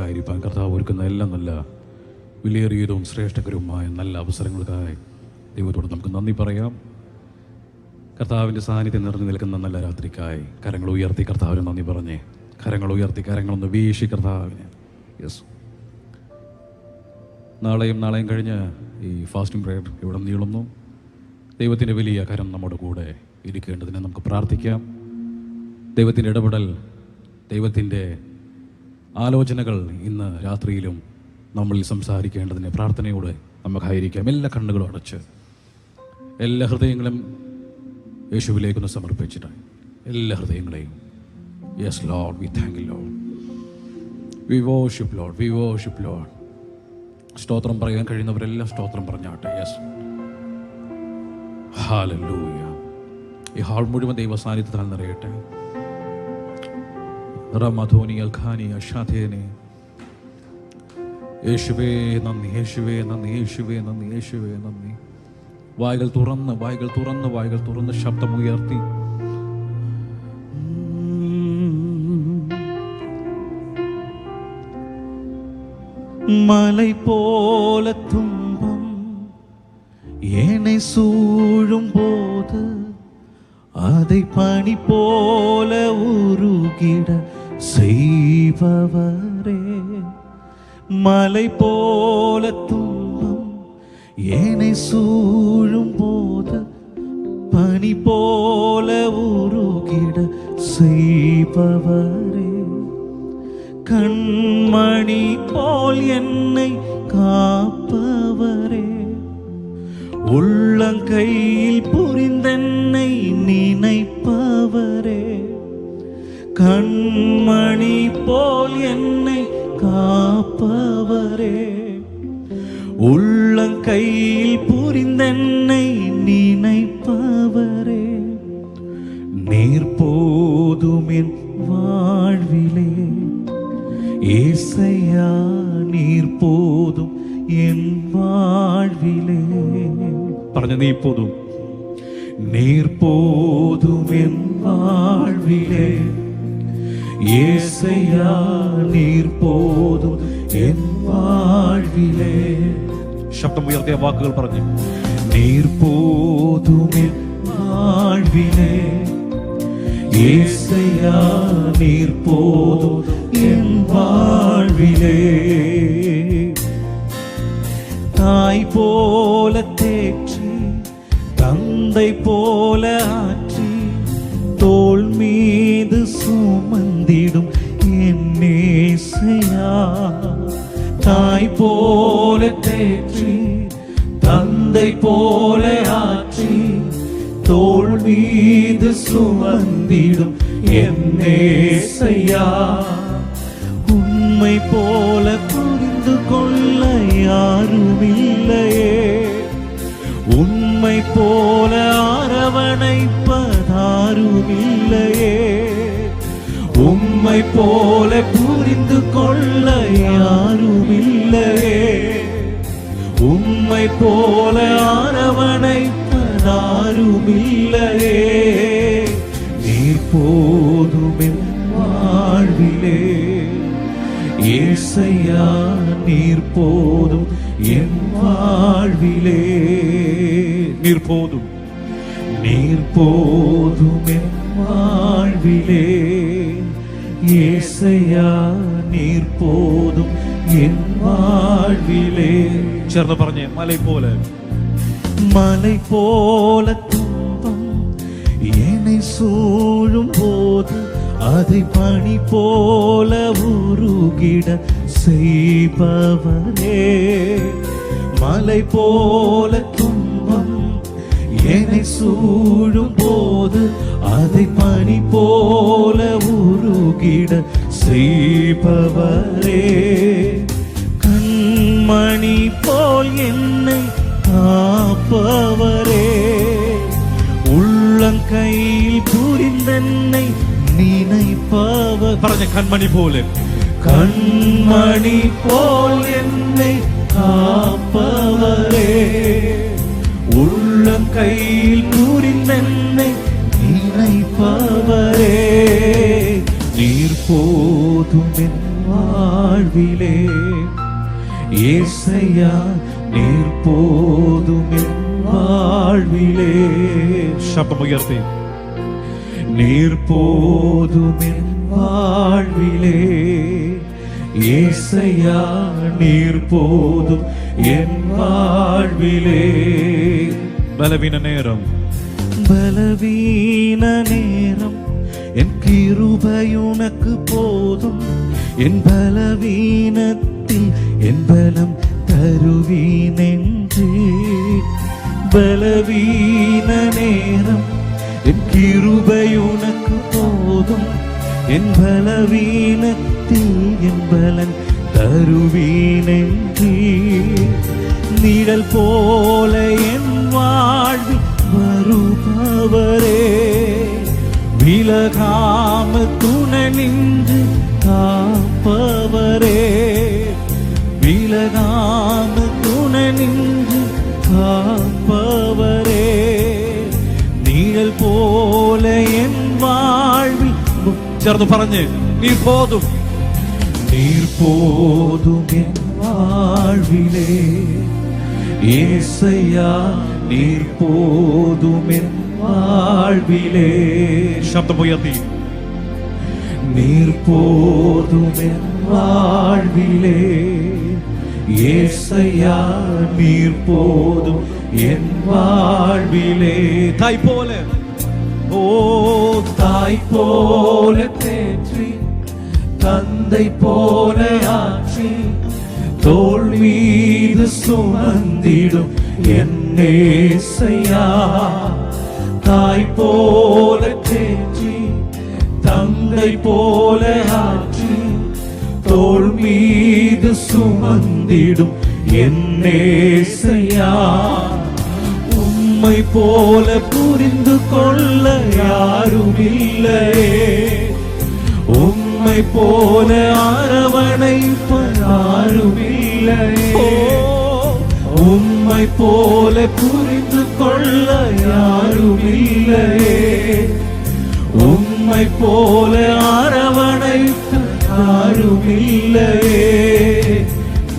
ആയിരിക്കാൻ കർത്താവ് ഒരുക്കുന്ന എല്ലാ നല്ല വിലയേറിയതും ശ്രേഷ്ഠകരവുമായ നല്ല അവസരങ്ങൾക്കായി ദൈവത്തോട് നമുക്ക് നന്ദി പറയാം. കർത്താവിൻ്റെ സാന്നിധ്യം നിറഞ്ഞു നിൽക്കുന്ന നല്ല രാത്രിക്കായി കരങ്ങൾ ഉയർത്തി കർത്താവിന് നന്ദി പറഞ്ഞേ. കരങ്ങൾ ഉയർത്തി കരങ്ങളൊന്ന് വീശി കർത്താവിന്. യെസ്, നാളെയും കഴിഞ്ഞ് ഈ ഫാസ്റ്റിംഗ് പ്രേയർ ഇവിടെ നീളുന്നു. ദൈവത്തിൻ്റെ വലിയ കരം നമ്മുടെ കൂടെ ഇരിക്കേണ്ടതിനെ നമുക്ക് പ്രാർത്ഥിക്കാം. ദൈവത്തിൻ്റെ ഇടപെടൽ, ദൈവത്തിൻ്റെ ആലോചനകൾ ഇന്ന് രാത്രിയിലും നമ്മളിൽ സംസാരിക്കേണ്ടതിന് പ്രാർത്ഥനയോടെ നമുക്കായിരിക്കാം. എല്ലാ കണ്ണുകളും അടച്ച് എല്ലാ ഹൃദയങ്ങളും യേശുവിലേക്കൊന്ന് സമർപ്പിച്ചിട്ട് എല്ലാ ഹൃദയങ്ങളെയും yes lord, we thank you lord, we worship lord, we worship lord. സ്തോത്രം പറയാൻ കഴിയുന്നവരെല്ലാം സ്തോത്രം പറഞ്ഞാട്ടെ. Yes, hallelujah. ഈ ഹാൾ മുഴുവൻ ദൈവ സാന്നിധ്യത്താൽ നിറയട്ടെ. റമധോനി അൽഖാനി അഷാധേനെ. യേശുവേ നന്ദി, യേശുവേ നന്ദി, യേശുവേ നന്ദി, യേശുവേ നന്ദി. വായ്കൾ തുറന്ന് ശബ്ദമുയർത്തി மலை போல துன்பம் என்னை சூழும் போது அதை பனி போல உருகிட செய்பவரே. மலை போல துன்பம் என்னை சூழும் போது பனி போல உருகிட செய்பவரே. கண்மணி போல் என்னை காப்பவரே. உள்ளங்கையில் புரிந்தென்னை நினைப்பவரே. கண்மணி போல் என்னை காப்பவரே. உள்ளங்கையில் புரிந்தென்னை நினைப்பவரே. நீர் போதும் என் வாழ்விலே ஏசையா, நீர் போதும் என் வாழ்விலே. പറഞ്ഞ നീ പോതും, நீர் போதும் என் வாழ்விலே ஏசையா, நீர் போதும் என் வாழ்விலே. ശബ്ദമുയർത്തിയ വാക്കുകൾ പറഞ്ഞു. நீர் போதும் என் வாழ்விலே ஏசையா, நீர் போதும் என் வாழ்விலே. தாய் போல தேற்றி தந்தை போல ஆற்றி தோள் மீது சுமந்திடும் என் ஏசையா. தாய் போல தேற்றி தந்தை போல ஆற்றி தோள் மீது சுமந்திடும் என் ஏசையா. உண்மை போல புரிந்து கொள்ள யாரும் இல்லையே. உண்மை போல அரவணைப்பதாரும் இல்லையே. உண்மை போல புரிந்து கொள்ள யாரும் இல்லையே. உண்மை போல அரவணைப்பதாரும் இல்லையே. நீர் போதும் என் வாழ்விலே ஏசையா, நீர் போதும் என் வாழ்விலே. നീർ പോതും, நீர் போதும் என் வாழ்விலே ஏசையா, நீர் போதும் என் வாழ்விலே. ചേർന്ന് പറഞ്ഞേ. മലൈ പോലെ, மலை போல துன்பம் என்னை சூழும் போது அதை பனி போல உருகிட செய்பவரே. மலை போல துன்பம் என்னை சூழும் போது அதை பனி போல உருகிட செய்பவரே. கண்மணி போல் என்னை காப்பவரே. உள்ளங்கையில் புரிந்தென்னை நினைப்பவர். പറഞ്ഞ കൺമണി പോലെ, கண்மணி போல் என்னை காப்பவரே. உள்ளங்கையில் புரிந்தென்னை நினைப்பவரே. நீர் போதும் என் வாழ்விலே வாழ்விலே ஏசையா நீர் போதும் என் வாழ்விலே. ശബ്ദമുയർത്തി நீர் போதும் என் வாழ்விலே ஏசையா நீர் போதும் என் வாழ்விலே. ബലവീന നേരം பலவீன நேரம் என் கிருபை உனக்கு போதும். என் பலவீனத்தில் என் பலம் தருவீனென்று. பலவீன நேரம் என் கிருபை உனக்கு போதும். என் பலவீனத்தில் என் பலன் தருவீனென்று. நிழல் போல என் வாழ்வில் வருபவரே விலகாமல் துணை நின்று காப்பவரே. விலகாமல் துணை நின்று காப்பவரே. நிழல் போல என் வாழ்வில் ചേർന്ന് പറഞ്ഞ് നീർ പോതും நீர் போதும் என் வாழ்விலே ஏசையா நீர் போதும் என் வாழ்விலே. ശബ്ദമുയർത്തി நீர் போதும் என் வாழ்விலே ஏசையா நீர் போதும் என் வாழ்விலே. തായ് പോലെ ஓ தாய் போல தேற்றி தந்தை போல ஆற்றி தோள் மீது சுமந்திடும் என் ஏசையா. தாய் போல தேற்றி தந்தை போல ஆற்றி தோள் மீது சுமந்திடும் என் ஏசையா. உம்மை போல புரிந்து கொள்ள யாரும் இல்லையே. உம்மை போல அரவணைப்ப யாரும் இல்லையே. உம்மை போல புரிந்து கொள்ள யாரும் இல்லையே. உம்மை போல அரவணைப்ப யாரும் இல்லையே.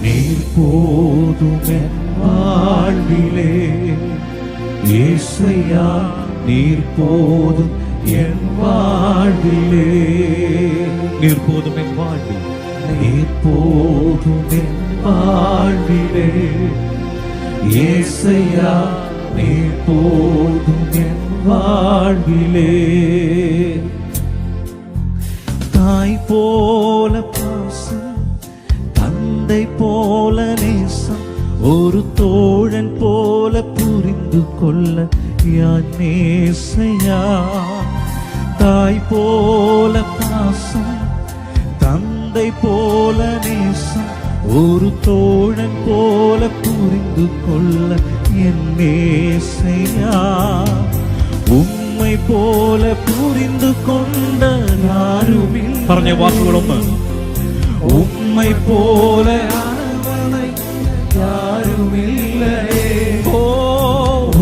நீர் போதும் என் வாழ்விலே ஏசையா நீர் போதும் என் வாழ்விலே. നീർ പോതും എൻ വാഴ്വിൽ நீர் போதும் என் வாழ்விலே ஏசையா நீர் போதும் என் வாழ்விலே. தாய் போல பாசம் தந்தை போல நேசம் ஒரு தோழன் போல புரிந்து கொள்ள யான் நேசையா. தாய் போல பாசம் தந்தை போல நேசம் ஒரு தோழன் போல புரிந்து கொள்ள என் நேசையா. உம்மை போல புரிந்து கொண்ட யாரும் പറഞ്ഞ വാക്കുകളൊന്ന് உம்மை போல அரவணை யாரும் இல்லையே. ஓ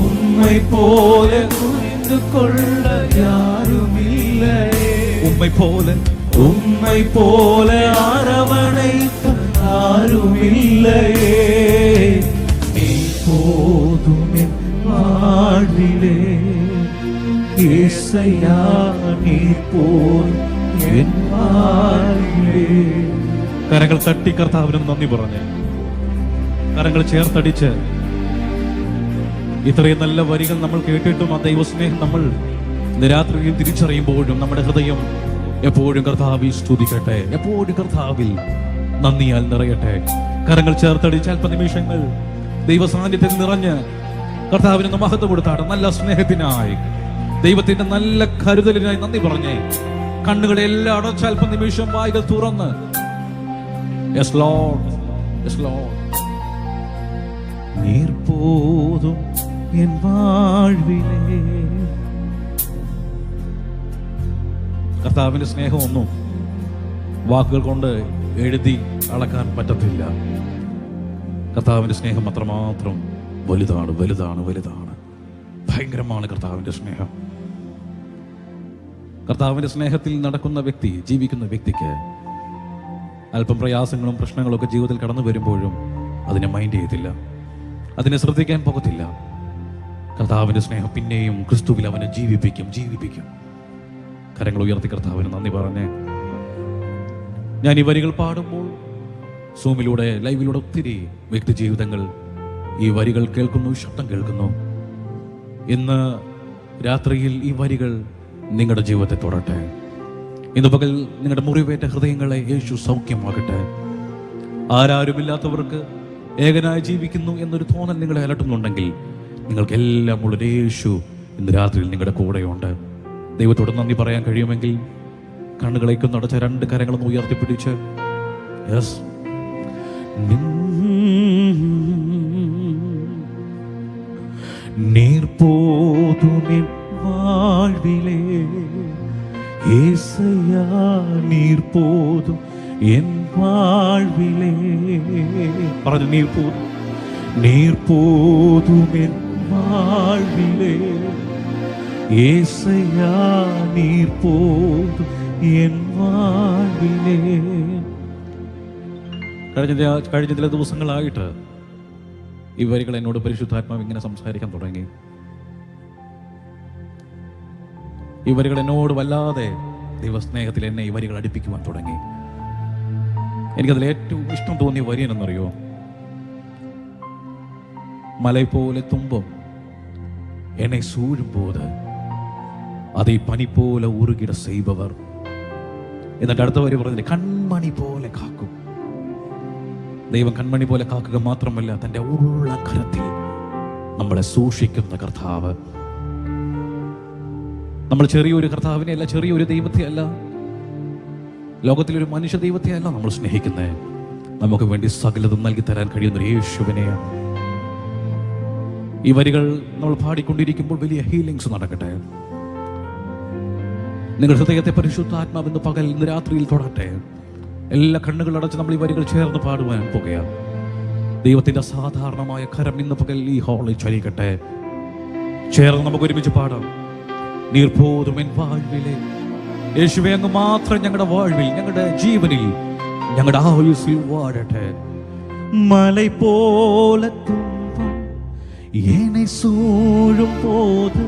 உம்மை போல புரிந்து கொள்ள யாரும் இல்லையே. ഉമ്മൈ പോലെ உம்மை போல அரவணைக்க யாரும் இல்லையே. நீ போதும் என் வாழ்விலே ஏசையா நீ போதும் என் வாழ்விலே. കരങ്ങൾ തട്ടി കർത്താവിന് നന്ദി പറഞ്ഞ് കരങ്ങൾ ചേർത്തടിച്ച് ഇത്രയും നല്ല വരികൾ നമ്മൾ കേട്ടിട്ടും ആ ദൈവസ്നേഹം നമ്മൾ രാത്രിയിൽ തിരിച്ചറിയുമ്പോഴും നമ്മുടെ ഹൃദയം എപ്പോഴും കർത്താവിൽ സ്തുതിക്കട്ടെ, എപ്പോഴും കർത്താവിൽ നന്ദിയാൽ നിറയട്ടെ. കരങ്ങൾ ചേർത്തടിച്ച് അല്പനിമിഷങ്ങൾ ദൈവസാന്നിധ്യത്തിൽ നിറഞ്ഞ് കർത്താവിന് മഹത്വം കൊടുത്താട്ട് നല്ല സ്നേഹത്തിനായി ദൈവത്തിന്റെ നല്ല കരുതലിനായി നന്ദി പറഞ്ഞേ കണ്ണുകളെല്ലാം അടച്ച് അല്പനിമിഷം വായികൾ തുറന്ന് യെസ് ലോർഡ്, യെസ് ലോർഡ്. நீர் போதும் என் வாழ்விலே. കർത്താവിന്റെ സ്നേഹമൊന്നും വാക്കുകൾ കൊണ്ട് എഴുതി അളക്കാൻ പറ്റത്തില്ല. കർത്താവിന്റെ സ്നേഹം അത്രമാത്രം വലുതാണ്, വലുതാണ്, വലുതാണ്. ഭയങ്കരമാണ് കർത്താവിന്റെ സ്നേഹം. കർത്താവിന്റെ സ്നേഹത്തിൽ നടക്കുന്ന വ്യക്തി, ജീവിക്കുന്ന വ്യക്തിക്ക് അല്പം പ്രയാസങ്ങളും പ്രശ്നങ്ങളും ഒക്കെ ജീവിതത്തിൽ കടന്നു വരുമ്പോഴും അതിനെ മൈൻഡ് ചെയ്തില്ല, അതിനെ ശ്രദ്ധിക്കാൻ പോകത്തില്ല. കർത്താവിൻ്റെ സ്നേഹം പിന്നെയും ക്രിസ്തുവിൽ അവനെ ജീവിപ്പിക്കും. കരങ്ങൾ ഉയർത്തി കർത്താവിന് നന്ദി പറഞ്ഞ് ഞാൻ ഈ വരികൾ പാടുമ്പോൾ സൂമിലൂടെ ലൈവിലൂടെ ഒത്തിരി വ്യക്തി ജീവിതങ്ങൾ ഈ വരികൾ കേൾക്കുന്നു, ശബ്ദം കേൾക്കുന്നു. ഇന്ന് രാത്രിയിൽ ഈ വരികൾ നിങ്ങളുടെ ജീവിതത്തെ തൊടട്ടെ. ഇന്ന് പകൽ നിങ്ങളുടെ മുറിവേറ്റ ഹൃദയങ്ങളെ യേശു സൗഖ്യമാകട്ടെ. ആരാരുമില്ലാത്തവർക്ക് ഏകനായി ജീവിക്കുന്നു എന്നൊരു തോന്നൽ നിങ്ങളെ അലട്ടുന്നുണ്ടെങ്കിൽ നിങ്ങൾക്കെല്ലാം ഉള്ളൊരു യേശു ഇന്ന് രാത്രിയിൽ നിങ്ങളുടെ കൂടെയുണ്ട്. ദൈവത്തോട് നന്ദി പറയാൻ കഴിയുമെങ്കിൽ കണ്ണുകളേക്കൊന്ന് അടച്ച 2 കരങ്ങളൊന്ന് ഉയർത്തിപ്പിടിച്ച് യെസ്, നീർപോതുമെൻ വാഴ്വിലേ യേശയ്യാ, നീർപോതും എൻ വാഴ്വിലേ. പറഞ്ഞു, നീർപോതുമെൻ വാഴ്വിലേ യേശയ്യാ, നീർപോതും എൻ വാഴ്വിലേ. കഴിഞ്ഞ ചില ദിവസങ്ങളായിട്ട് ഈ വരികൾ എന്നോട് പരിശുദ്ധാത്മാവ് ഇങ്ങനെ സംസാരിക്കാൻ തുടങ്ങി. ഈ വരികൾ എന്നോട് വല്ലാതെ ദൈവസ്നേഹത്തിൽ എന്നെ ഈ വരികൾ അടുപ്പിക്കുവാൻ തുടങ്ങി. എനിക്കതിൽ ഏറ്റവും ഇഷ്ടം തോന്നിയ വരി എന്നറിയോ? മലൈ പോലെ തുമ്പം എന്നെ സൂഴുമ്പോത് അതീ പനി പോലെ ഉരുകിട ചെയ്പവർ. എന്നിട്ട് അടുത്ത വരി പറഞ്ഞില്ലേ, കൺമണി പോലെ കാക്കും. ദൈവം കൺമണി പോലെ കാക്കുക മാത്രമല്ല, തൻ്റെ ഉള്ള കരത്തിൽ നമ്മളെ സൂക്ഷിക്കുന്ന കർത്താവ്. നമ്മൾ ചെറിയൊരു കർത്താവിനെ അല്ല, ചെറിയൊരു ദൈവത്തെ അല്ല, ലോകത്തിലൊരു മനുഷ്യ ദൈവത്തെ അല്ല നമ്മൾ സ്നേഹിക്കുന്നത്. നമുക്ക് വേണ്ടി സകലതും നൽകി തരാൻ കഴിയുന്ന ഒരു യേശുവിനെയാണ്. ഈ വരികൾ നമ്മൾ പാടിക്കൊണ്ടിരിക്കുമ്പോൾ വലിയ ഹീലിങ്സ് നടക്കട്ടെ. നിങ്ങൾ ഹൃദയത്തെ പരിശുദ്ധാത്മാവെന്ന് പകൽ ഇന്ന് രാത്രിയിൽ തൊടട്ടെ. എല്ലാ കണ്ണുകൾ അടച്ച് നമ്മൾ ഈ വരികൾ ചേർന്ന് പാടുവാൻ പോകുകയാണ്. ദൈവത്തിന്റെ അസാധാരണമായ കരം ഇന്ന് പകൽ ഈ ഹാളിൽ ചലിക്കട്ടെ. ചേർന്ന് നമുക്ക് ഒരുമിച്ച് പാടാം. നീർപോതും എൻ വാഴ്വിലെ യേശുവേ, അങ്ങ് മാത്രം ഞങ്ങളുടെ വാഴ്വിൽ, ഞങ്ങളുടെ ജീവനിൽ, ഞങ്ങളുടെ ആയുസ്സിൽ വാഴട്ടെ. മലൈ പോലെ തുമ്പം എന്നെ സൂഴും പോത്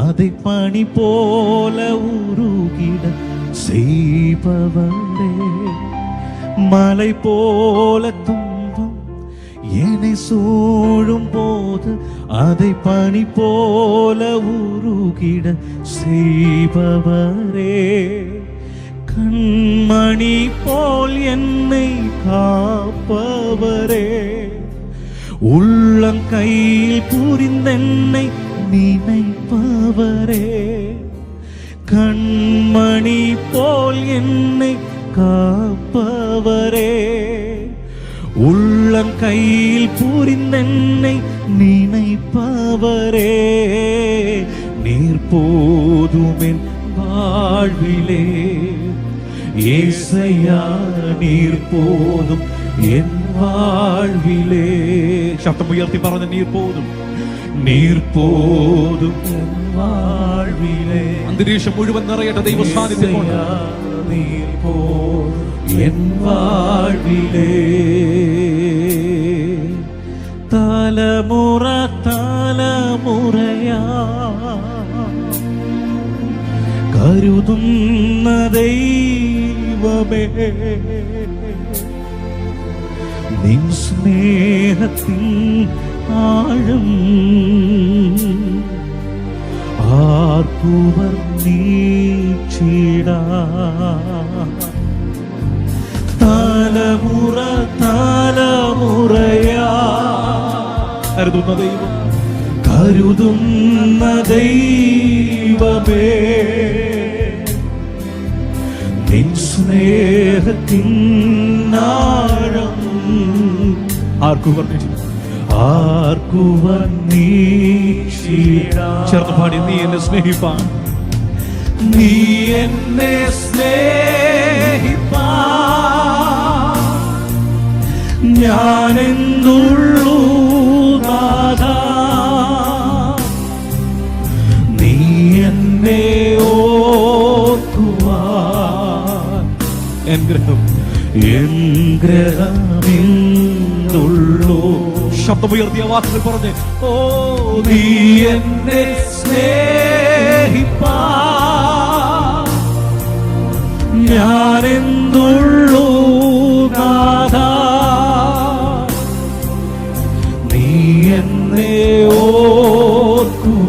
அதை பனி போல உருகிட செய்பவளே. மலை போல துன்பம் என்னை சூழும் போது அதை பனி போல உருகிட செய்பவரே. கண்மணி போல் என்னை காப்பவரே. உள்ளங்கையில் புரிந்தென்னை நினைப்பவரே. கண்மணி போல் என்னை காப்பவரே. உள்ளங்கையில் புரிந்தென்னை நினைப்பவரே. நீர்போதுமென் வாழ்விலே ஏசையா, நீர்போதும் என் வாழ்விலே. ശബ്ദം ഉയർത്തി പറഞ്ഞ നീർപോതും, നീർപോതും എൻ വാഴ്വിലേ. അന്തരീക്ഷം മുഴുവൻ നിറയട്ടെ ദൈവ സാന്നിധ്യം കൊണ്ട്. നീർപോതും എൻ വാഴ്വിലേ. തലമുറ തലമുറയാ കരുതുന്ന ദൈവമേ, നിൻ സ്നേഹത്തിൻ ആഴം ആർക്കുവർ നീച്ചിടാ. തലമുറ തലമുറയാ കരുതുന്ന ദൈവം, കരുതുന്ന ദൈവമേ, നിൻ സ്നേഹത്തിൻ ആഴം ആർക്കുവർ നീച്ചിടാ. ചേർന്ന് പാടി, നീ എന്നെ സ്നേഹിപ്പാൻ, നീ എന്നെ സ്നേഹിപ്പാൻ ഞാനെന്തുള്ളൂ നാഥാ. നീ എന്നെ ഓർക്കുവാൻ എൻ ഗ്രഹം എൻ ഗ്രഹമെന്തുള്ളൂ. ശബ്ദമുയർത്തിയ വാക്കുകൾ പറഞ്ഞ്, ഓ നീ എന്നെ സ്നേഹിപ്പാ ഞാനെന്തുള്ളൂ നാഥാ, നീ എന്നെ ഓർക്കുവാൻ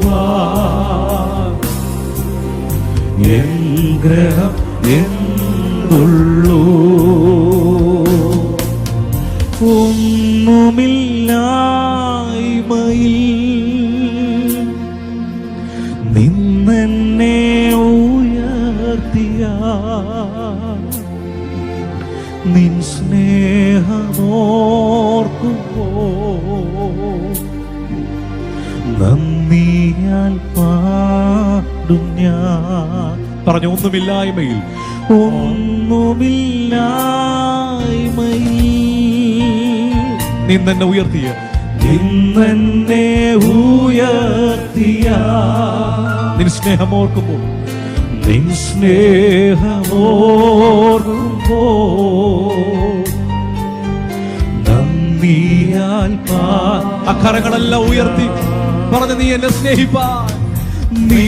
എൻ ഗ്രഹം എന്തുള്ളൂ. ഒന്നുമില്ലായ്മയിൽ നിന്നെന്നെ ഉയർത്തിയ നിൻ സ്നേഹമോർക്കുമ്പോ നന്ദിയാൽ പാടും ഞാൻ. പറഞ്ഞു, ഒന്നുമില്ലായ്മയിൽ നിന്നെ ഉയർത്തിയ നിന്നെ ഉയർത്തിയ നിൻ സ്നേഹമോർക്കുമ്പോൾ നിൻ സ്നേഹമോർക്കുമ്പോ നന്ദിയാൽ അക്കരങ്ങളെല്ലാം ഉയർത്തി പറഞ്ഞു, നീ എന്നെ സ്നേഹിപ്പാൻ, നീ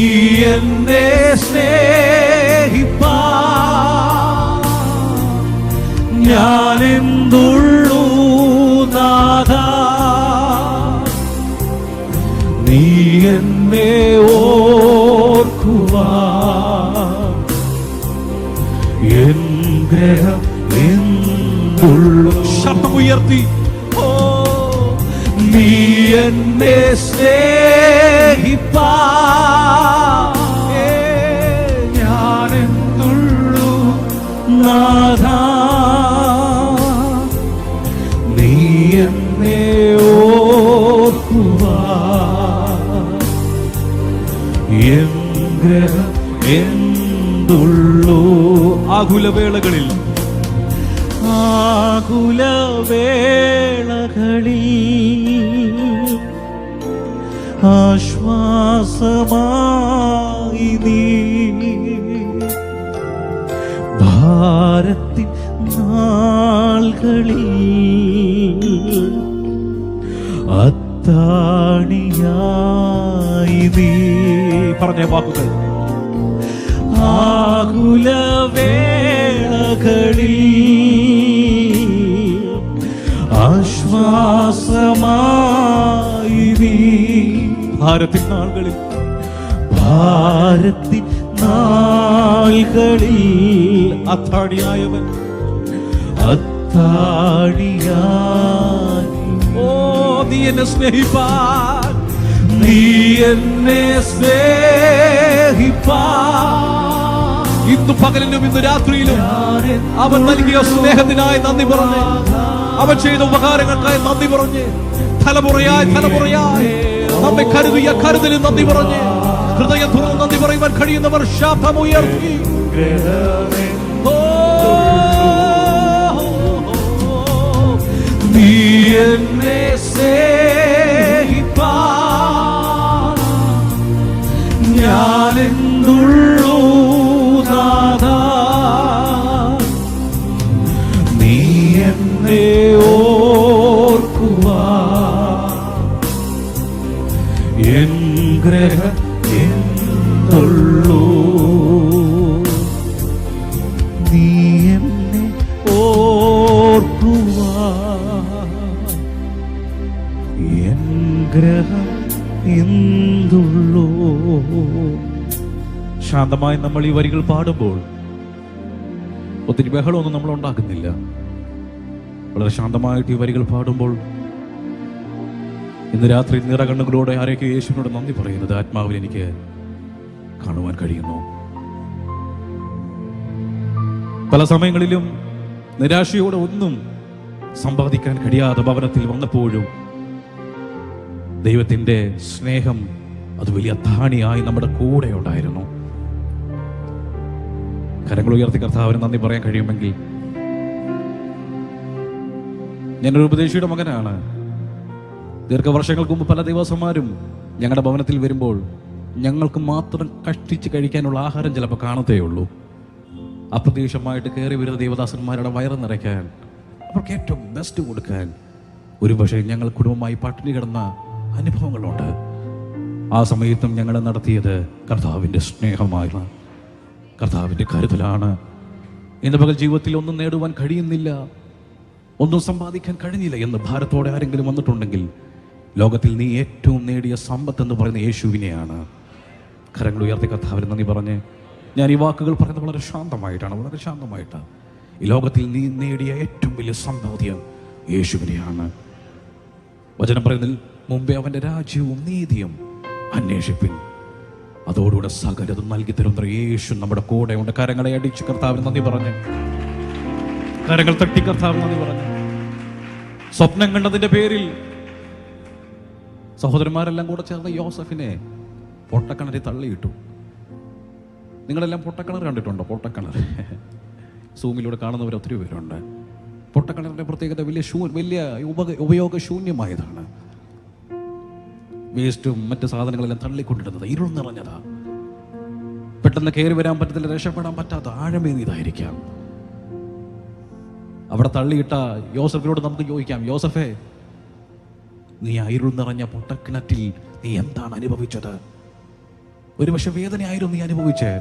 എന്നെ സ്നേഹിപ്പാ ഞാനെന്തുള്ളൂ നാഥാ, നീ എന്നെ ഓർക്കുവാൻ എൻ ഗ്രഹം എന്തുള്ളൂ. ശബ്ദമുയർത്തി, ഓ നീ എന്നെ സ്നേഹിപ്പാ ഞാനെന്തുള്ളൂ നാഥാ, നീ എന്നെ ഓർക്കുവാൻ എൻ ഗ്രഹം എന്തുള്ളൂ. ആകുലവേളകളിൽ ആശ്വാസമായി നീ ഭാരത്തിൻ നാളുകളിൽ അത്താണിയായി നീ. പറഞ്ഞ വാക്കുകൾ, ആകുലവേളകളിൽ ആശ്വാസമായി നീ ഭാരത്തിൻ നാളുകളിൽ ഭാരത്തിൻ നാളുകളിൽ അത്താണിയായവൻ അത്താണിയായി. ഓ നീ എന്നെ സ്നേഹിപ്പാൻ, നീ എന്നെ സ്നേഹിപ്പാ ഇന്നു പകലിലും ഇന്ന് രാത്രിയിലും അവൻ നൽകിയ സ്നേഹത്തിനായി നന്ദി പറഞ്ഞ്, അവൻ ചെയ്ത ഉപകാരങ്ങൾക്കായി നന്ദി പറഞ്ഞ്, തലമുറയായി തലമുറയായി നമ്മെ കരുതിയ കരുതലിൽ നന്ദി പറഞ്ഞ്, ഹൃദയം തുറന്ന് നന്ദി പറയുവാൻ കഴിയുന്നവർ ശബ്ദമുയർത്തി. നീ എന്നെ സ്നേഹിപ്പാ ഞാനെന്തുള്ളൂ നാഥാ, നീ എന്നെ ഓർക്കുവാൻ എൻ ഗ്രഹം എന്തുള്ളൂ. നീ എന്നെ ഓർക്കുവാൻ എൻ ഗ്രഹം എന്തുള്ളൂ. ശാന്തമായി നമ്മൾ ഈ വരികൾ പാടുമ്പോൾ ഒത്തിരി ബഹളമൊന്നും നമ്മൾ ഉണ്ടാക്കുന്നില്ല. വളരെ ശാന്തമായിട്ട് ഈ വരികൾ പാടുമ്പോൾ ഇന്ന് രാത്രി നിറകണ്ണുകളോടെ ആരൊക്കെ യേശുവിനോട് നന്ദി പറയുന്നത് ആത്മാവിൽ എനിക്ക് കാണുവാൻ കഴിയുന്നു. പല സമയങ്ങളിലും നിരാശയോടെ ഒന്നും സമ്പാദിക്കാൻ കഴിയാതെ ഭവനത്തിൽ വന്നപ്പോഴും ദൈവത്തിൻ്റെ സ്നേഹം അത് വലിയ താണിയായി നമ്മുടെ കൂടെ ഉണ്ടായിരുന്നു. കരങ്ങൾ ഉയർത്തി കർത്താവിന് നന്ദി പറയാൻ കഴിയുമെങ്കിൽ. ഞാനൊരു ഉപദേശിയുടെ മകനാണ്. ദീർഘവർഷങ്ങൾക്ക് മുമ്പ് പല ദേവസ്വന്മാരും ഞങ്ങളുടെ ഭവനത്തിൽ വരുമ്പോൾ ഞങ്ങൾക്ക് മാത്രം കഷ്ടിച്ച് കഴിക്കാനുള്ള ആഹാരം ചിലപ്പോൾ കാണത്തേ ഉള്ളൂ. അപ്രതീക്ഷിതമായിട്ട് കയറി വരുന്ന ദേവദാസന്മാരുടെ വയറ് നിറയ്ക്കാൻ അവർക്ക് ഏറ്റവും ബെസ്റ്റ് കൊടുക്കാൻ ഒരുപക്ഷെ ഞങ്ങൾ കുടുംബമായി പട്ടിണി കിടന്ന അനുഭവങ്ങളുണ്ട്. ആ സമയത്തും ഞങ്ങൾ നടത്തിയത് കർത്താവിൻ്റെ സ്നേഹമാണ്, കർത്താവിൻ്റെ കരുതലാണ്. ഇന്ന് പകൽ ജീവിതത്തിൽ ഒന്നും നേടുവാൻ കഴിയുന്നില്ല, ഒന്നും സമ്പാദിക്കാൻ കഴിഞ്ഞില്ല എന്ന് ഭാരത്തോടെ ആരെങ്കിലും വന്നിട്ടുണ്ടെങ്കിൽ, ലോകത്തിൽ നീ ഏറ്റവും നേടിയ സമ്പത്ത് എന്ന് പറയുന്ന യേശുവിനെയാണ്. കരങ്ങൾ ഉയർത്തി കർത്താവിന് നന്ദി പറഞ്ഞ് ഞാൻ ഈ വാക്കുകൾ പറയുന്നത് വളരെ ശാന്തമായിട്ടാണ്. ഈ ലോകത്തിൽ നീ നേടിയ ഏറ്റവും വലിയ സമ്പാദ്യം യേശുവിനെയാണ്. വചനം പറയുന്നതിൽ മുമ്പേ അവൻ്റെ രാജ്യവും നീതിയും അന്വേഷിപ്പിൻ, അതോടുകൂടെ സകലതും നൽകി തരുന്ന യേശു നമ്മുടെ കൂടെ ഉണ്ട്. കരങ്ങളെ അടിച്ച് കർത്താവിന് നന്ദി പറഞ്ഞ്, കരങ്ങൾ തട്ടി കർത്താവിന് നന്ദി പറഞ്ഞ്, സ്വപ്നം കണ്ടതിന്റെ പേരിൽ സഹോദരന്മാരെല്ലാം കൂടെ ചേർന്ന് യോസഫിനെ പൊട്ടക്കിണറിൽ തള്ളിയിട്ടു. നിങ്ങളെല്ലാം പൊട്ടക്കിണർ കണ്ടിട്ടുണ്ടോ? പൊട്ടക്കിണർ സൂമിലൂടെ കാണുന്നവർ ഒത്തിരി പേരുണ്ട്. പൊട്ടക്കിണറിന്റെ പ്രത്യേകത വലിയ ഉപയോഗശൂന്യമായതാണ്. വേസ്റ്റും മറ്റ് സാധനങ്ങളെല്ലാം തള്ളിക്കൊണ്ടിരുന്നത്, ഇരുൾ നിറഞ്ഞതാ, പെട്ടെന്ന് കയറി വരാൻ പറ്റത്തില്ല, രക്ഷപ്പെടാൻ പറ്റാത്ത ആഴമേറിയതായിരിക്കാം. അവിടെ തള്ളിയിട്ട യോസഫിനോട് നമുക്ക് ചോദിക്കാം, യോസഫേ, നീ ആ ഇരുൾ നിറഞ്ഞ പൊട്ടക്കിണറ്റിൽ നീ എന്താണ് അനുഭവിച്ചത്? ഒരുപക്ഷെ വേദനയായിരുന്നു നീ അനുഭവിച്ച്,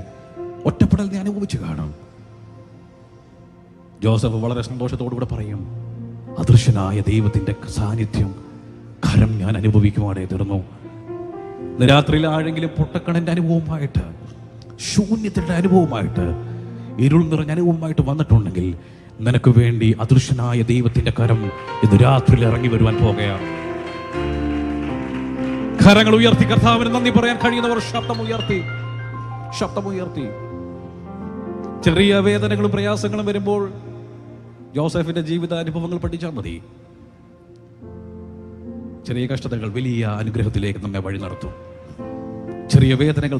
ഒറ്റപ്പെടൽ നീ അനുഭവിച്ചു കാണും. ജോസഫ് വളരെ സന്തോഷത്തോടുകൂടെ പറയും, അദൃശ്യനായ ദൈവത്തിൻ്റെ സാന്നിധ്യം, കരം ഞാൻ അനുഭവിക്കുവാനേ തീർന്നു. ഇന്ന് രാത്രിയിൽ ആഴെങ്കിലും പൊട്ടക്കണൻ്റെ അനുഭവമായിട്ട്, ശൂന്യത്തിൻ്റെ അനുഭവമായിട്ട്, ഇരുൾ നിറഞ്ഞ അനുഭവമായിട്ട് വന്നിട്ടുണ്ടെങ്കിൽ, നിനക്ക് വേണ്ടി അദൃശ്യനായ ദൈവത്തിൻ്റെ കരം ഇന്ന് രാത്രിയിൽ ഇറങ്ങി വരുവാൻ പോകുകയാണ്. കരങ്ങൾ ഉയർത്തി കർത്താവിന് നന്ദി പറയാൻ കഴിയുന്നവർ ശബ്ദമുയർത്തി. ചെറിയ വേദനകളും പ്രയാസങ്ങളും വരുമ്പോൾ ജോസഫിന്റെ ജീവിതാനുഭവങ്ങൾ പഠിച്ചാൽ മതി. ചെറിയ കഷ്ടതകൾ വലിയ അനുഗ്രഹത്തിലേക്ക് നമ്മെ വഴി നടത്തും. ചെറിയ വേദനകൾ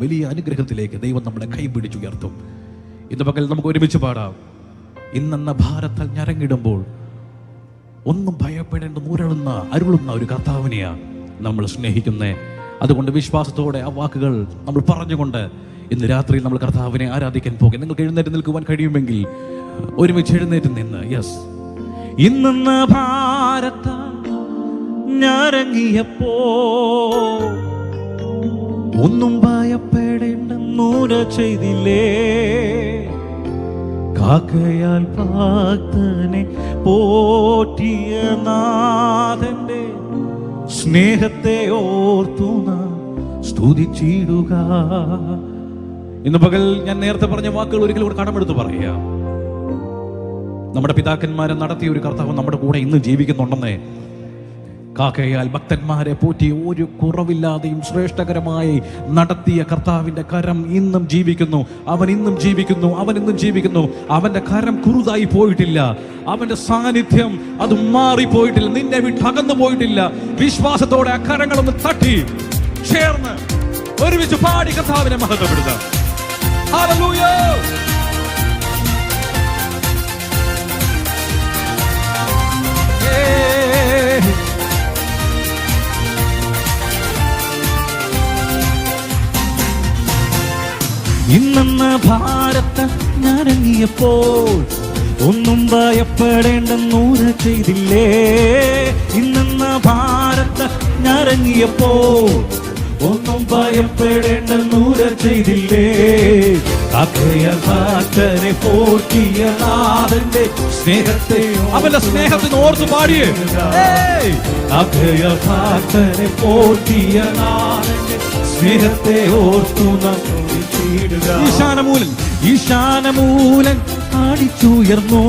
വലിയ അനുഗ്രഹത്തിലേക്ക് ദൈവം നമ്മളെ കൈപിടിച്ചുയർത്തും. ഇന്ന് പകൽ നമുക്ക് ഒരുമിച്ച് പാടാം. ഇന്നെന്ന ഭാരത്താൽ ഞരങ്ങിടുമ്പോൾ ഒന്നും ഭയപ്പെടേണ്ട അരുളുന്ന ഒരു കർത്താവിനെയാണ് നമ്മൾ സ്നേഹിക്കുന്നത്. അതുകൊണ്ട് വിശ്വാസത്തോടെ ആ വാക്കുകൾ നമ്മൾ പറഞ്ഞുകൊണ്ട് ഇന്ന് രാത്രി നമ്മൾ കർത്താവിനെ ആരാധിക്കാൻ പോകും. നിങ്ങൾക്ക് എഴുന്നേറ്റ് നിൽക്കുവാൻ കഴിയുമെങ്കിൽ ഒരുമിച്ച് എഴുന്നേറ്റ് നിന്ന് ഇന്നെന്ന ഭാരത്താൽ ഞരങ്ങിയപ്പോ ഒന്നും ഭയപ്പെടേണ്ടെന്നൂര ചെയ്തില്ലേ, കാക്കയാൽ ഭക്തനെ പോറ്റിയ നാഥന്റെ സ്നേഹത്തെ ഓർത്തു നാം സ്തുതിച്ചിടുക. ഇന്ന് പകൽ ഞാൻ നേരത്തെ പറഞ്ഞ വാക്കുകൾ ഒരിക്കലും കൂടെ കടമെടുത്ത് പറയാം. നമ്മുടെ പിതാക്കന്മാരെ നടത്തിയ ഒരു കർത്താവ് നമ്മുടെ കൂടെ ഇന്ന് ജീവിക്കുന്നുണ്ടെന്നേ. കാക്കയാൽ ഭക്തന്മാരെ പോറ്റി ഒരു കുറവില്ലാതെയും ശ്രേഷ്ഠകരമായി നടത്തിയ കർത്താവിന്റെ കരം ഇന്നും ജീവിക്കുന്നു. അവൻ ഇന്നും ജീവിക്കുന്നു. അവന്റെ കരം കുറുതായി പോയിട്ടില്ല. അവന്റെ സാന്നിധ്യം അത് മാറിപ്പോയിട്ടില്ല. നിന്നെ വിട്ടകന്നു പോയിട്ടില്ല. വിശ്വാസത്തോടെ ആ കരങ്ങളൊന്ന് തട്ടി ചേർന്ന് ഒരുമിച്ച് പാടി കർത്താവിനെ മഹത്വപ്പെടുത്താം. ഹല്ലേലൂയ. ഇന്നെന്ന ഭാരത്താൽ ഞരങ്ങിയപ്പോൾ ഒന്നും ഭയപ്പെടേണ്ടെന്നൂര ചെയ്തില്ലേ. ഇന്നെന്ന ഭാരത്താൽ ഞരങ്ങിയപ്പോൾ ഒന്നും ഭയപ്പെടേണ്ടെന്നൂര ചെയ്തില്ലേ, കാക്കയാൽ ഭക്തനെ പോറ്റിയ നാഥന്റെ സ്നേഹത്തെ അവന്റെ സ്നേഹത്തിന് ഓർത്ത് പാടിയേ. കാക്കയാൽ ഭക്തനെ പോറ്റിയ നാഥന്റെ സ്നേഹത്തെ ഓർത്തു നാം സ്തുതിച്ചിടുക. ഈശാനമൂലൻ ആടിച്ചുയർന്നു,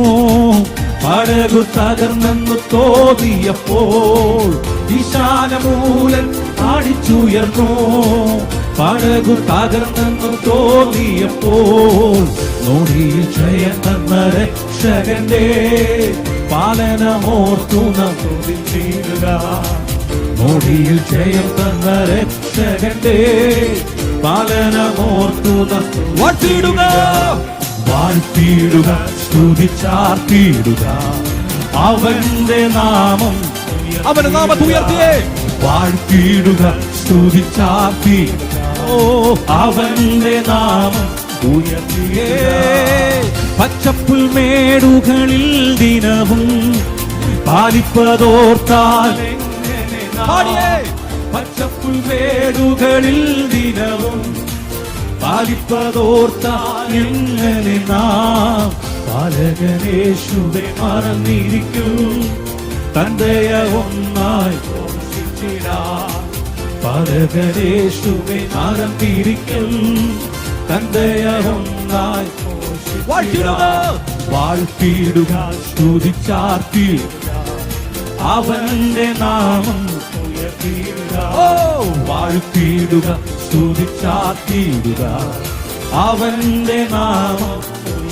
പടകു തകർന്നെന്ന് തോന്നിയപ്പോൾ. ഈശാനമൂലൻ ആടിച്ചുയർന്നു, പടകു തകർന്നെന്ന് തോന്നിയപ്പോൾ. നോടിയിൽ ജയം തന്ന രക്ഷകന്റെ പാലനമോർത്തു നാം സ്തുതിച്ചിടുക. നോടിയിൽ ജയം തന്ന രക്ഷകന്റെ പാലനമോർത്തു നാം വാഴ്ത്തിയിടുക. സ്തുതിച്ചാർത്തിയിടുക അവന്റെ നാമം. അവന്റെ നാമത്തെ ഉയർത്തിയേ. വാഴ്ത്തിയിടുക സ്തുതിച്ചാർത്തിയിടുക അവന്റെ നാമം ഉയർത്തിയേ. പച്ചപ്പുൽമേടുകളിൽ ദിനവും പാലിപ്പതോർത്താൽ പച്ചപ്പുൽമേടുകളിൽ ദിനവും പാലിപ്പതോർത്താൽ എങ്ങനെ നാം പാലകനേശുവെ മറന്നിരിക്കും. തന്റെയ ഒന്നായി പാലകനേശുവെ മറന്നിരിക്കും. തന്റെയ ഒന്നായി വാഴ്ത്തിയിടുക സ്തുതിച്ചാർത്തിയിടുക അവന്റെ നാമം ഉയർത്തിയിടുക. വാഴ്ത്തിയിടുക സ്തുതിച്ചാർത്തിയിടുക അവന്റെ നാമം.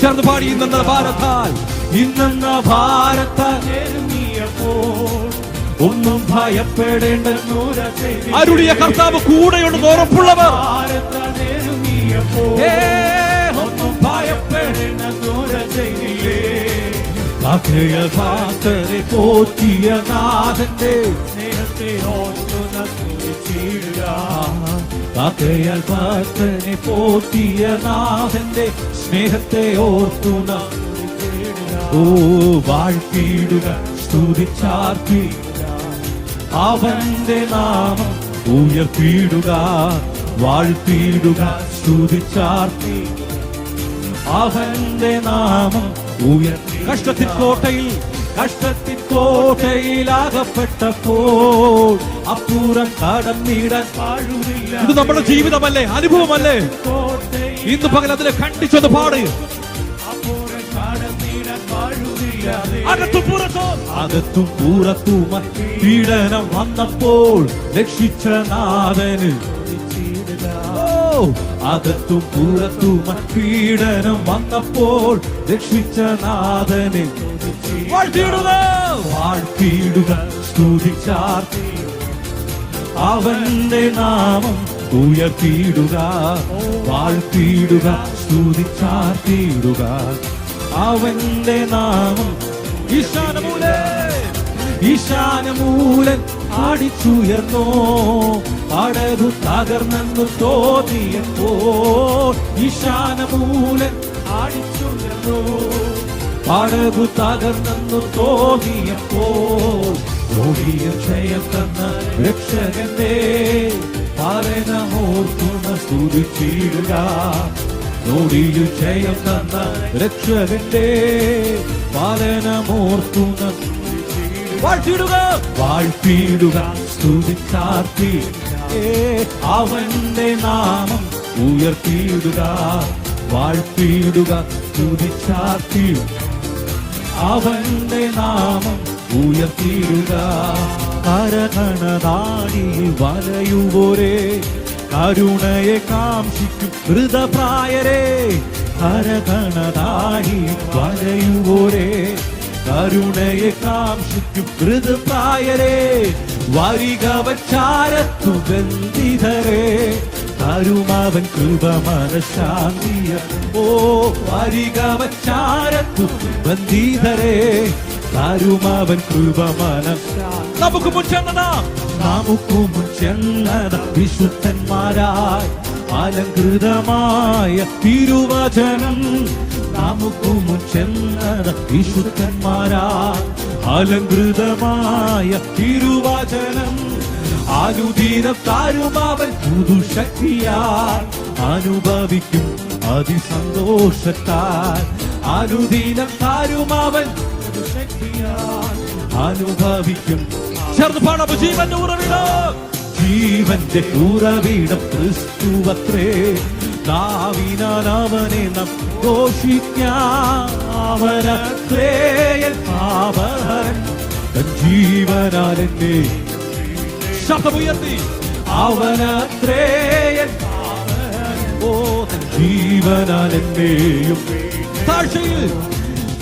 ചേർന്ന് പാടി ഇന്നെന്ന ഭാരത്താൽ ഇന്നെന്ന ഭാരത്താൽ എഴുതിയപ്പോൾ ഒന്നും ഭയപ്പെടേണ്ടെന്നൂര അരുളിയ കർത്താവ് കൂടെയുണ്ടെന്ന് ഉറപ്പുള്ളവർ ഒന്നും ഭയപ്പെടേണ്ടെന്നൂര ചെയ്തില്ലേ. ഭാക്തരെ പോറ്റിയ നാഥന്റെ സ്നേഹത്തെ ഓർത്തുന്ന സ്തുതിച്ചിടുക. ഭക്തനെ പോറ്റിയ നാഥന്റെ സ്നേഹത്തെ ഓർത്തുന്ന ഓ വാഴ്ത്തിയിടുക സ്തുതിച്ചാർത്തിയിടുക അവന്റെ നാമം ഉയർത്തിയിടുക. വാഴ്ത്തിയിടുക സ്തുതിച്ചാർത്തിയിടുക അവന്റെ നാമം ഉയർത്തി. കഷ്ടത്തിൻ കോട്ടയിൽ അകപ്പെട്ടപ്പോൾ അപ്പുറം കടന്നിടാൻ പാടുന്നില്ല. ഇത് നമ്മുടെ ജീവിതമല്ലേ, അനുഭവമല്ലേ? ഇന്ന് പകൽ അതിനെ ഖണ്ഡിച്ചൊന്ന് പാട്. അകത്തും പുറത്തും പീഡനം വന്നപ്പോൾ രക്ഷിച്ച നാഥന്. അകത്തും പുറത്തും പീഡനം വന്നപ്പോൾ രക്ഷിച്ച നാഥന് വാഴ്ത്തിയിടുക സ്തുതിച്ചാർത്തി അവന്റെ നാമം ഉയർത്തിയിടുക. വാഴ്ത്തിയിടുക സ്തുതിച്ചാർത്തിയിടുക അവന്റെ നാമം. ഈശാനമൂലൻ ആടിച്ചുയർന്നോ അടതു തകർന്നു തോന്നിയപ്പോ. ഈശാനമൂലൻ ആടിച്ചുയർന്നോ അടതു തകർന്നു തോന്നിയപ്പോൾ ഓടിയ ക്ഷയം തന്ന രക്ഷകന്റെ പാലനമോർത്തുന്ന സ്തുതിച്ചിടുക. ഓടിയ ക്ഷയം തന്ന രക്ഷകന്റെ പാലനമോർത്തുന്ന വാഴ്ത്തിയിടുക സ്തുതിച്ചാർത്തി അവന്റെ നാമം ഉയർത്തിയിടുക. വാഴ്ത്തിയിടുക സ്തുതിച്ചാർത്തി അവന്റെ നാമം ഉയർത്തിയിടുക. കരകണനാടിയിൽ വലയുവോരേ കരുണയെ കാംക്ഷിക്കും ഹൃദപ്രായരേ. കരകണനാടിയിൽ വലയുവോരേ കരുണയെ കാംക്ഷിക്കും ഹൃദപ്രായരേ. വരികവച്ചാരത്തു ബന്ധിതരേ തരുമവൻ കൃപ മനഃശാന്തിയ. ഓ വരികവച്ചാരത്തു ബന്ധിതരേ തരുമവൻ കൃപ മനഃശാന്തി. നമുക്ക് മുൻചെന്നത വിശുദ്ധന്മാരായി അലങ്കൃതമായ തിരുവചനം. നമുക്ക് മുൻചെന്നത വിശുദ്ധന്മാരായി അലങ്കൃതമായ തിരുവചനം. അനുദിനം താരുമാവൻ പുതുശക്തിയാൽ അനുഭവിക്കും അതിസന്തോഷത്താൽ. അനുദിനം താരുമാവൻ പുതുശക്തിയാൽ അനുഭവിക്കും. ചേർന്ന് പാടാം. ജീവന്റെ ഉറവിടം, ജീവന്റെ ഉറവിടം ക്രിസ്തുവത്രേ. നാവിനാൽ അവനെ നാം ഘോഷിക്കാം. അവനത്രേ പാപഹരൻ തൻ ജീവനാൽ എന്നെ ശബ്ദമുയർത്തി. അവനത്രേ ഓ തൻ ജീവനാൽ എന്നെയും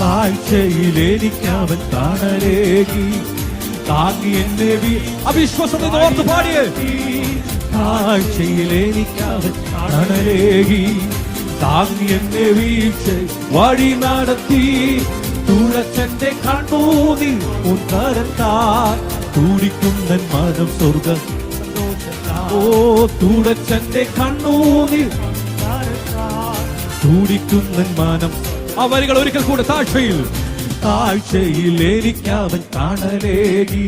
താഴ്ചയിൽ എനിക്കവൻ തണലേകി. താങ്ങി എന്നെ അവിശ്വാസത്തെ ഓർത്ത് പാടിയേ. താഴ്ചയിൽ എനിക്കവൻ തണലേകി. താങ്ങി എന്നെ വീഴ്ച വഴി നടത്തി. തുഴച്ചന്റെ കണ്ണൂതിൽ ഉത്തരത്താൽ തുടിക്കുന്ന മനം സ്വർഗ. ഓ തുടച്ചന്റെ കണ്ണൂതിൽ തുടിക്കുന്ന മനം ആ വരികൾ ഒരിക്കൽ കൂടെ. താഴ്ചയിൽ എനിക്കവൻ തണലേകി,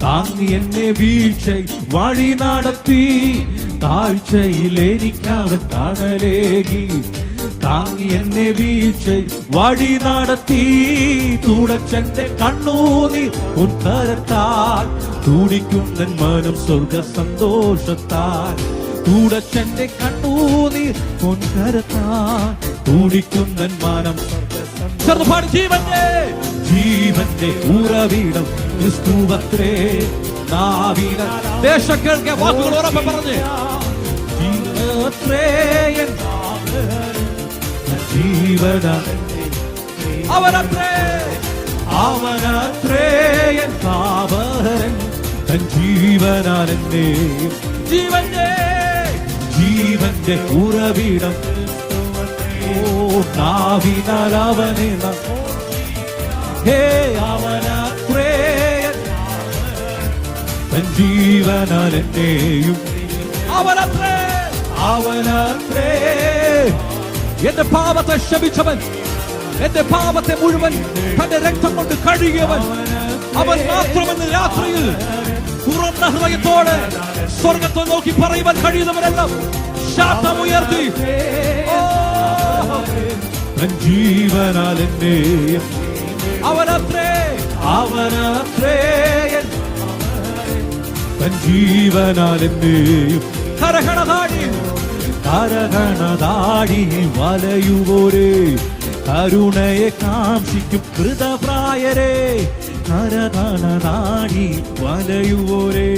താങ്ങി എന്നെ വീഴ്ച വഴി നടത്തി. താഴ്ചയിൽ എനിക്കവൻ തണലേകി, താങ്ങി എന്നെ വീഴ്ച വഴി നടത്തി. തുടച്ചെന്റെ കണ്ണൂനീർ ഉത്തരത്താൽ, തുടിക്കുന്ന മനം സ്വർഗ സന്തോഷത്താൽ. തുടച്ചെന്റെ കണ്ണൂനീർ പൊൻകരത്താൽ, തുടിക്കുന്ന മനം ജീവന്റെ ഉറവിടം ക്രിസ്തുവത്രേ. നാവിന ദേശങ്ങൾക്ക് വാക്കുകൾ ഉറപ്പ് പറഞ്ഞ് ജീവന അവനത്രേ അവനത്രേയൻ കാവലൻ, തൻ ജീവനാലെന്നെ. ജീവന്റെ ഉറവിടം നാവിനാൽ അവനെ അവനത്രേയൻ, തൻ ജീവനാലെന്നെയും. അവനത്രേ എന്റെ പാപത്തെ ക്ഷമിച്ചവൻ, എന്റെ പാപത്തെ മുഴുവൻ തന്റെ രക്തം കൊണ്ട് കഴുകിയവൻ, അവൻ മാത്രമെന്ന് രാത്രിയിൽ തുറന്ന ഹൃദയത്തോടെ സ്വർഗത്തെ നോക്കി പറയുവാൻ കഴിയുന്നവരെല്ലാം ശബ്ദമുയർത്തി ജീവനാലെന്നെ. അവനത്രേ അവനത്രേയൻ, തൻ ജീവനാലെന്നെയും. കരകണതാടിയിൽ വലയുവോരേ, കരുണയെ കാംക്ഷിക്കും കൃതപ്രായരേ. കരകണതാടി വലയുവോരേ,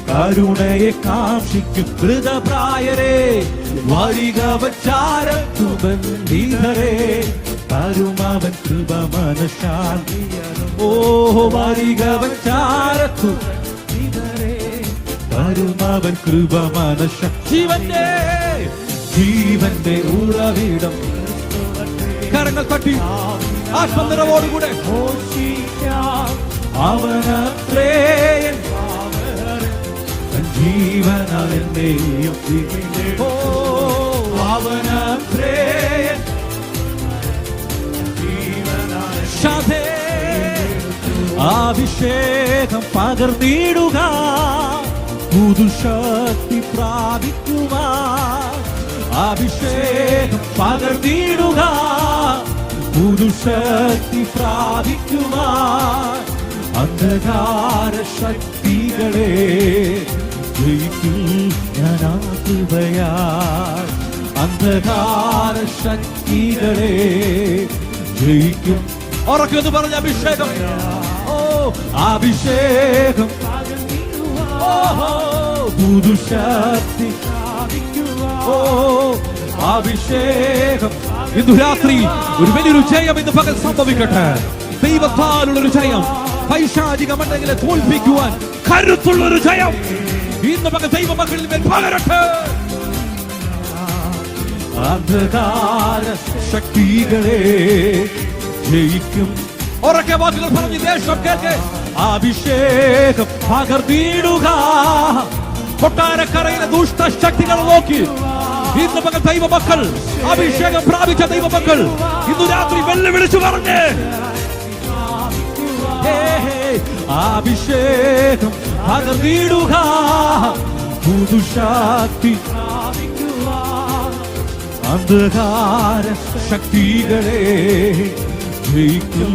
കരുണയെ കാംക്ഷിക്കും കൃതപ്രായരേ. വരികവച്ചാരത്തു ബന്ധിതരേ, തരുമവൻ കൃപ മനഃശാന്തി. ഓ വരികവച്ചാരത്തു തരുമവൻ കൃപ മനഃശാന്തി. ജീവന്റെ ഉറവിടം. കരങ്ങൾ തട്ടി ആത്മനിറവോടുകൂടെ അവനത്രേയൻ, ജീവനാലെന്നെയും. അവനത്രേയൻ, അഭിഷേകം പകർന്നിടുക, പുതുശക്തി പ്രാപിക്കുവാൻ. അഭിഷേകം പകർന്നിടുക, പുതുശക്തി പ്രാപിക്കുവാൻ. അന്ധകാര ശക്തികളെ ജയിക്കും ഞാൻ കൃപയാൽ. അന്ധകാര ശക്തികളെ ജയിക്കും. ഉറക്കെന്ന് പറഞ്ഞ അഭിഷേകം. ഓ അഭിഷേകം, പുതുശക്തി. ഓ അഭിഷേകം. ഇന്ന് രാത്രി ഒരു വലിയൊരു ജയം ഇന്ന് പകൽ സംഭവിക്കട്ടെ. ദൈവത്താലുള്ളൊരു ജയം, പൈശാചിക മണ്ഡലങ്ങളെ തോൽപ്പിക്കുവാൻ കരുത്തുള്ളൊരു ജയം ഇന്ന് പകൽ ദൈവ മക്കളിൽ മേൽ പകരട്ടെ. അന്ധകാര ശക്തികളെ ജയിക്കും. ഉറക്കെ വാക്കുകൾ പറഞ്ഞ് ദേശം കേൾക്കെ. അഭിഷേകം പകർന്നിടുക, കൊട്ടാരക്കരയിലെ ദുഷ്ട ശക്തികളെ നോക്കി ഇന്ന് പകൽ ദൈവമക്കൾ, അഭിഷേകം പ്രാപിച്ച ദൈവമക്കൾ ഇന്ന് രാത്രി വെല്ലുവിളിച്ചു പറഞ്ഞ് അഭിഷേകം പകർന്നിടുക, പുതുശക്തി. അന്ധകാര ശക്തികളെ ജയിക്കും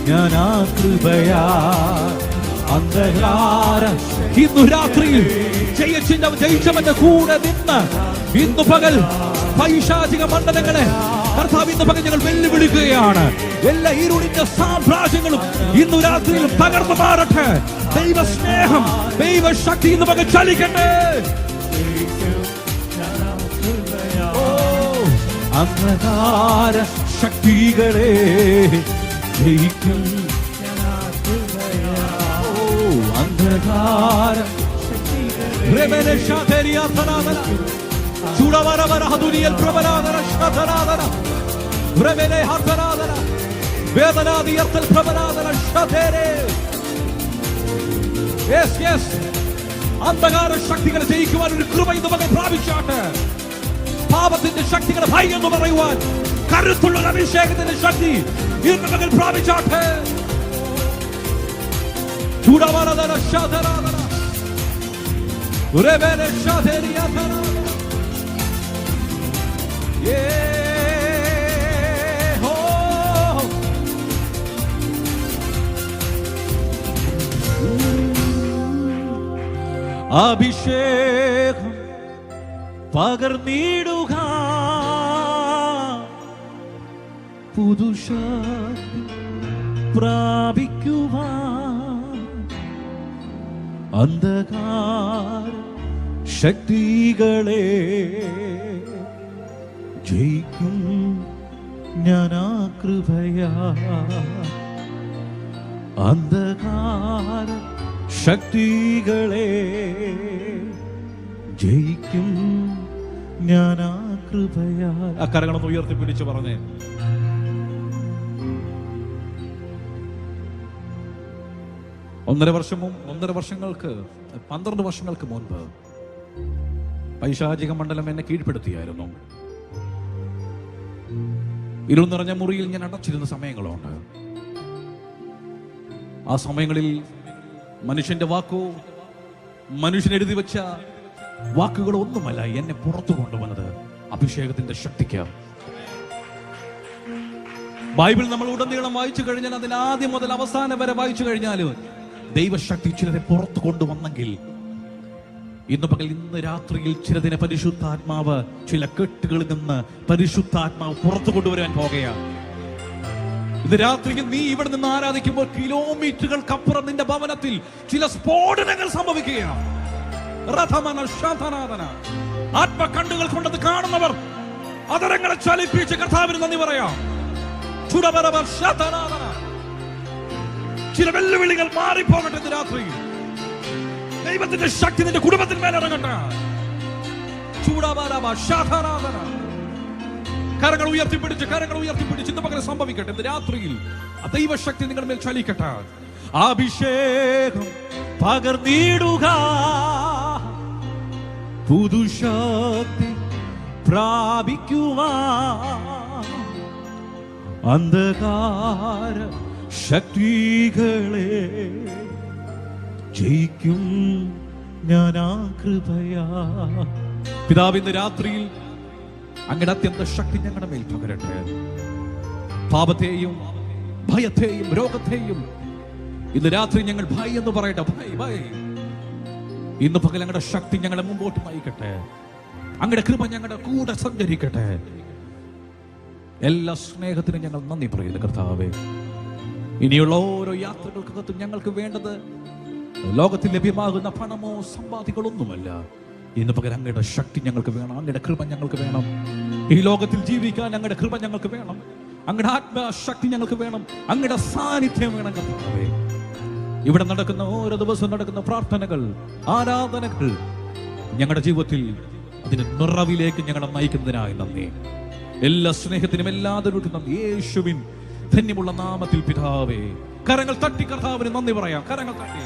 ഞാൻ കൃപയാ. അന്ധകാര ഇന്നു രാത്രിയിൽ ജയിച്ചവന്റെ കൂടെ നിന്ന് ഇന്നു പകൽ പൈശാചിക മണ്ഡലങ്ങളെ കർത്താവ് ഇന്ന് പകൽ ഞങ്ങൾ വെല്ലുവിളിക്കുകയാണ്. എല്ലാ ഇരുളിന്റെ സാമ്രാജ്യങ്ങളും ഇന്നു രാത്രിയിൽ തകർന്നു മാറട്ടെ. ദൈവ സ്നേഹം, ദൈവ ശക്തി ഇന്ന് പകൽ ചലിക്കട്ടെ. അന്ധകാര ശക്തികളെ ജയിക്കും. അന്ധകാര അന്ധകാര ശക്തികളെ ജയിക്കുവാൻ ഒരു കൃപ ഇന്ന് പകൽ പ്രാപിച്ചാട്ടെ. പാപത്തിന്റെ ശക്തികളെ ഭയന്ന് പറയുവാൻ കരുത്തുള്ള ഒരു അഭിഷേകത്തിന്റെ ശക്തി ഇന്ന് മകൻ പ്രാപിച്ചാട്ടെ. ചൂടവരദന ശാദരാദന ഉരവേന ശാദരിയാദന അഭിഷേകം പകർന്നിടുക, പുതുശക്തി പ്രാപിക്കുവാൻ അന്ധകാര ശക്തികളെ ജയിക്കും ഞാൻ ആ കൃപയാ. അന്ധകാര ശക്തികളെ ജയിക്കും ഞാൻ ആ കൃപയാ. ആ കരങ്ങളൊന്ന് ഉയർത്തിപ്പിടിച്ച് പറഞ്ഞേ. ഒന്നര വർഷങ്ങൾക്ക് 12 വർഷങ്ങൾക്ക് മുൻപ് പൈശാചിക മണ്ഡലം എന്നെ കീഴ്പ്പെടുത്തിയായിരുന്നു. ഇരുൾ നിറഞ്ഞ മുറിയിൽ ഞാൻ അടച്ചിരുന്ന സമയങ്ങളുണ്ട്. ആ സമയങ്ങളിൽ മനുഷ്യന്റെ വാക്കോ മനുഷ്യൻ എഴുതി വെച്ച വാക്കുകളോ ഒന്നുമല്ല എന്നെ പുറത്തു കൊണ്ടുവന്നത് അഭിഷേകത്തിന്റെ ശക്തിക്ക്. ബൈബിൾ നമ്മൾ ഉടനീളം വായിച്ചു കഴിഞ്ഞാൽ അതിൽ ആദ്യം മുതൽ അവസാനം വരെ വായിച്ചു കഴിഞ്ഞാൽ ദൈവശക്തി ചിലരെ പുറത്തു കൊണ്ടുവന്നെങ്കിൽ ഇന്ന് രാത്രിയിൽ ചിലതിനെ പരിശുദ്ധാത്മാവ് ചില കെട്ടുകളിൽ നിന്ന് പരിശുദ്ധാത്മാവ് പുറത്തു കൊണ്ടുവരാൻ പോകുകയാണ്. ഇന്ന് രാത്രിയിൽ നീ ഇവിടെ നിന്ന് ആരാധിക്കുമ്പോൾ കിലോമീറ്ററുകൾക്കപ്പുറം നിന്റെ ഭവനത്തിൽ ചില സ്ഫോടനങ്ങൾ സംഭവിക്കുകയാണ്. ആത്മകണ്ണുകൾ കൊണ്ടത് കാണുന്നവർ അതരങ്ങളെ ചലിപ്പിച്ച് കർത്താവിന് നന്ദി പറയാം. ചില വെല്ലുവിളികൾ മാറിപ്പോകട്ടെ. ഇന്ന് രാത്രി ദൈവത്തിന്റെ ശക്തി നിന്റെ കുടുംബത്തിൽ മേലിറങ്ങട്ടെ. കരങ്ങൾ ഉയർത്തിപ്പിടിച്ച് ഇന്ന് പകരം സംഭവിക്കട്ടെ. ഇന്ന് രാത്രിയിൽ ദൈവശക്തി നിങ്ങളുടെ മേൽ ചലിക്കട്ടെ. അഭിഷേകം പകർന്നിടുക, പുതുശക്തി പ്രാപിക്കുവാൻ അന്ധകാര ശക്തികളെ ജയിക്കും ഞാൻ ആ കൃപയാ. പിതാവ്, ഇന്ന് രാത്രിയിൽ അങ്ങയുടെ അത്യന്ത ശക്തി ഞങ്ങളുടെ മേൽ പകരട്ടെ. പാപത്തെയും ഭയത്തെയും രോഗത്തെയും ഇന്ന് രാത്രി ഞങ്ങൾ ഭയ എന്ന് പറയട്ടെ. ഭയ ഇന്ന് പകൽ ഞങ്ങളുടെ ശക്തി ഞങ്ങളെ മുമ്പോട്ട് നയിക്കട്ടെ. അങ്ങയുടെ കൃപ ഞങ്ങളുടെ കൂടെ സഞ്ചരിക്കട്ടെ. എല്ലാ സ്നേഹത്തിനും ഞങ്ങൾ നന്ദി പറയുന്നു കർത്താവേ. ഇനിയുള്ള ഓരോ യാത്രകൾക്കകത്തും ഞങ്ങൾക്ക് വേണ്ടത് ലോകത്തിൽ ലഭ്യമാകുന്ന പണമോ സമ്പാദികളൊന്നുമല്ല. ഇന്ന് പകരം അങ്ങയുടെ ശക്തി ഞങ്ങൾക്ക് വേണം. അങ്ങയുടെ കൃപ ഞങ്ങൾക്ക് വേണം. ഈ ലോകത്തിൽ ജീവിക്കാൻ അങ്ങയുടെ കൃപ ഞങ്ങൾക്ക് വേണം. അങ്ങയുടെ ആത്മശക്തി ഞങ്ങൾക്ക് വേണം. അങ്ങയുടെ സാന്നിധ്യം വേണം കർത്താവേ. ഇവിടെ നടക്കുന്ന ഓരോ ദിവസവും നടക്കുന്ന പ്രാർത്ഥനകൾ, ആരാധനകൾ ഞങ്ങളുടെ ജീവിതത്തിൽ അതിന്റെ നിറവിലേക്ക് ഞങ്ങളെ നയിക്കുന്നതിനായി നന്ദി. എല്ലാ സ്നേഹത്തിനും എല്ലാവരും നന്ദി. യേശുവിൻ ധന്യമുള്ള നാമത്തിൽ പിതാവേ. കരങ്ങൾ തട്ടി കർത്താവിന് നന്ദി പറയാം. കരങ്ങൾ തട്ടി.